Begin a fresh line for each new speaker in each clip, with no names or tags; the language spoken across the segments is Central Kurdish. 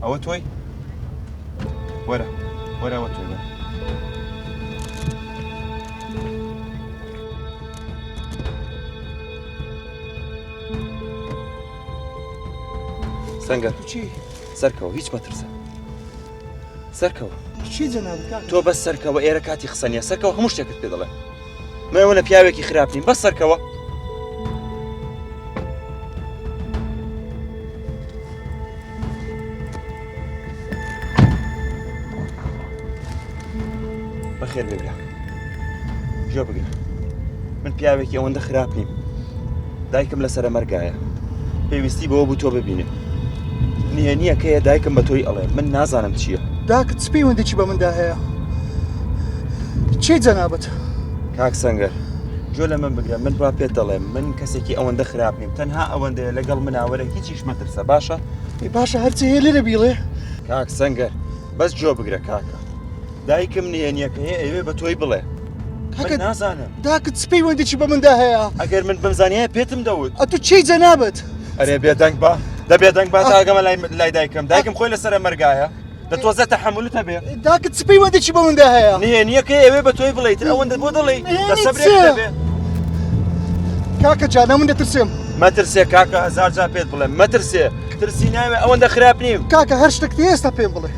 ئەوە تۆی وەرە وەرەوە تۆی وەرە سەنگەر
چی؟
سەرکەوە هیچ مەترسە سەرکەوە
چی جەنابەت کاکە؟
تۆ بەس سەرکەوە ئێرە کاتی قسەنیە سەرکەوە هەموو شتێکت پێ دەڵێ مەوەنە پیاوێکی خراپ نیم بەس سەرکەوە بەخێر بێبرا ژۆ بگرە من پیاوێکی ئەوەندە خراپ نیم دایکم لەسرە مەرگایە پێویستی بەوە بوو تۆ ببینێ نییە کەیە دایکم بە تۆی ئەڵێ من نازانم چییە
داکت سپی وەندێکی بە مندا هەیە چی جەنابەت؟
کاک سەنگەر جۆ لە من بگرە من با پێت دەڵێم من کەسێکی ئەوەندە خراپ نیم تەنها ئەوەندەیە لەگەڵ مناوەرە هیچیش مەترسە باشە؟
باشە هەرچی هەیە لێرە بیڵێ
کاک سەنگەر بەس جۆ بگرە کاکە دایکم نییە کە هەیە ئەوێ بە تۆی بڵێ من نازانم
داکت سپی وەندێکی بە مندا هەیە
ئەگەر من بمزانیە پێتم دەوت
ئەتو چی جەنابەت؟
ئەرێ بێدەنگ بە دەبێدەنگ بە تاگەمە لای دایکم دایکم خۆی لەسرە مەرگایە دەتوازە تەحملت هەبێ
داکت سپی وەندێکی بە مندا هەیە
نییە کە ئەوێ بە تۆی بڵێیت ئەوەندە بۆ دڵی دەسەبرێت دەبێ
کاکە جان من دەترسێم
مەترسێ کاکە هەزار جا پێت بڵێم مەترسێ ترسی ناوێ ئەوەندە خراپ نیم
کاکە هەر شتێک ئێستا پێم بڵێ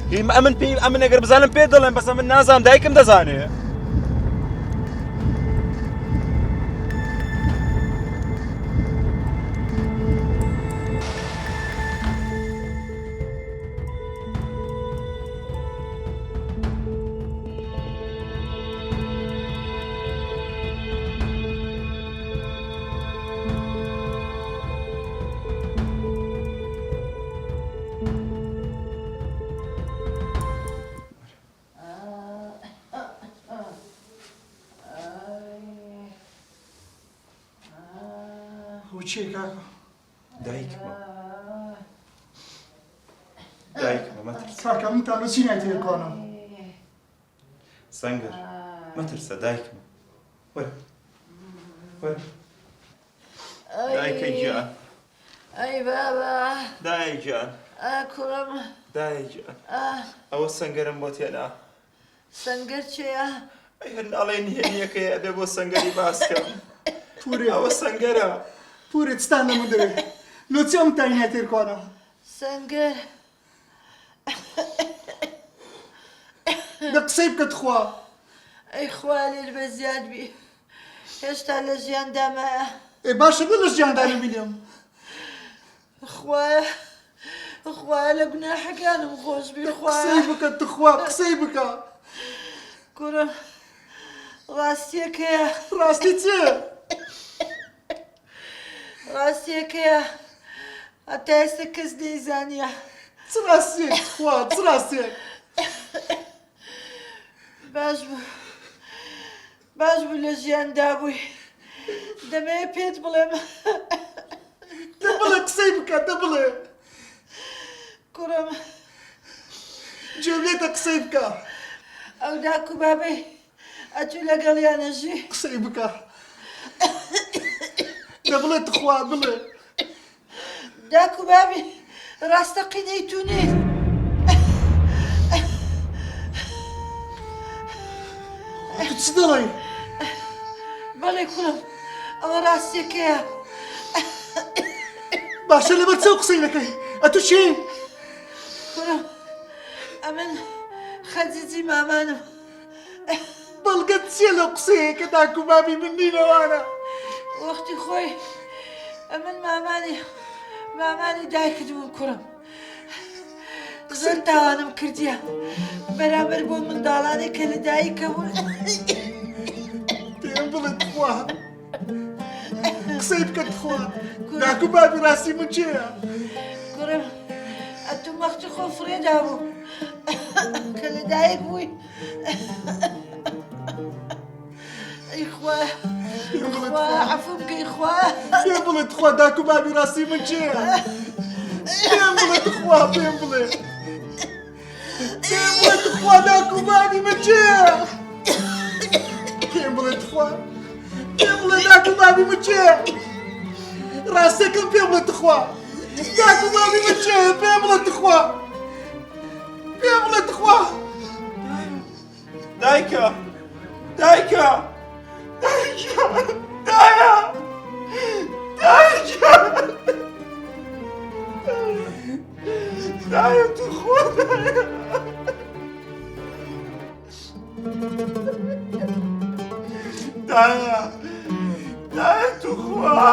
ئەمن ئەگەر بزانم پێ دەڵێم بەسە من نازانم دایکم دەزانێ
چی کاکە؟
دایکمە مەترسە
کاکە من تا چی نایتێ کۆنم
سەنگەر مەترسە دایکمە وەرە وەرە دایکە گیان
ئەی بابا
دایک گیان
کوڕم
دایک گیان ئەوە سەنگەرم بۆ تێنا
سەنگەر چێە؟
ئەی هەر ئەڵێ نییەکەیە ئەبێ بۆ سەنگەری باسکەم پوری ئەوە سەنگەرە
پورێ چستان لەمە دەوێت لۆچی ئەم تای نایتێ کۆنە
سەنگەر
دە قسەی بکەت خوا
ئەی خوا لێر بە زیاد بی هێشتا لە ژیاندامایە
ئێ باشە بە لە ژیاندا نەبینێم
خوایە خوایە لە گوناحەکانم خۆش بی
قسەی بکە تخوا قسەی بکە
کوڕم ڕاستیەکەیە
ڕاستی چێ؟
ڕاستیەکەیە هەتا ئێستا کەس نەیزانیە
چ ڕاستیێک خوا چ ڕاستیێک؟
باش بوو لە ژیاندا بووی دەمەوێت پێت بڵێم
دەبڵێ قسەی بکە دەبڵێ
کوڕم
جێبێتە قسەی بکە
ئەو داکو بابەی ئەتوو لەگەڵیانەژی
قسەی بکە دەبڵێ تخوا بڵێ
داکو بابی ڕاستەقینەی تو نیت
چ دەڵێ؟
بەڵێ کوڕم ئەوە ڕاستیەکەیە
باشە لەبەر چەو قسەی دەکەی ئەتو چی؟
کوڕم ئەمن خەجیجی مامانم
بەڵگەت چییە لەو قسەیە کە داکو بابی من نینەوانە؟
وەختی خۆی ئەمن مامانی دایکت بوو کوڕم زۆر تاوانم کردیە بەرامبەر بۆ منداڵانێک کە لە دایکە بوون
پێم بڵێ تخوا قسەی بکە تخوا داکو بابی ڕاستی من چێە؟
کوڕم ئەتوو مەختی خۆ فرێدا بوو کە لە دایک بووی ئەی خوا عەفو بکەی خوا
پێم بڵێ تخوا داکو بابی ڕاستی من چێە؟ پێم بڵێ تخوا پێم بڵێ پێم بڵێ تخوا داکو بابی من چێە؟ پێم بڵێ تخوا پێم بڵێ داکو بابی من چێە؟ ڕاستەکەم پێم بڵێ تخوا داکو بابی من چێە؟ پێم بڵێ تخوا خوا
دایکە دایکە دایکە دایە دایکە دایە تو خۆ دایە دایە تو خوا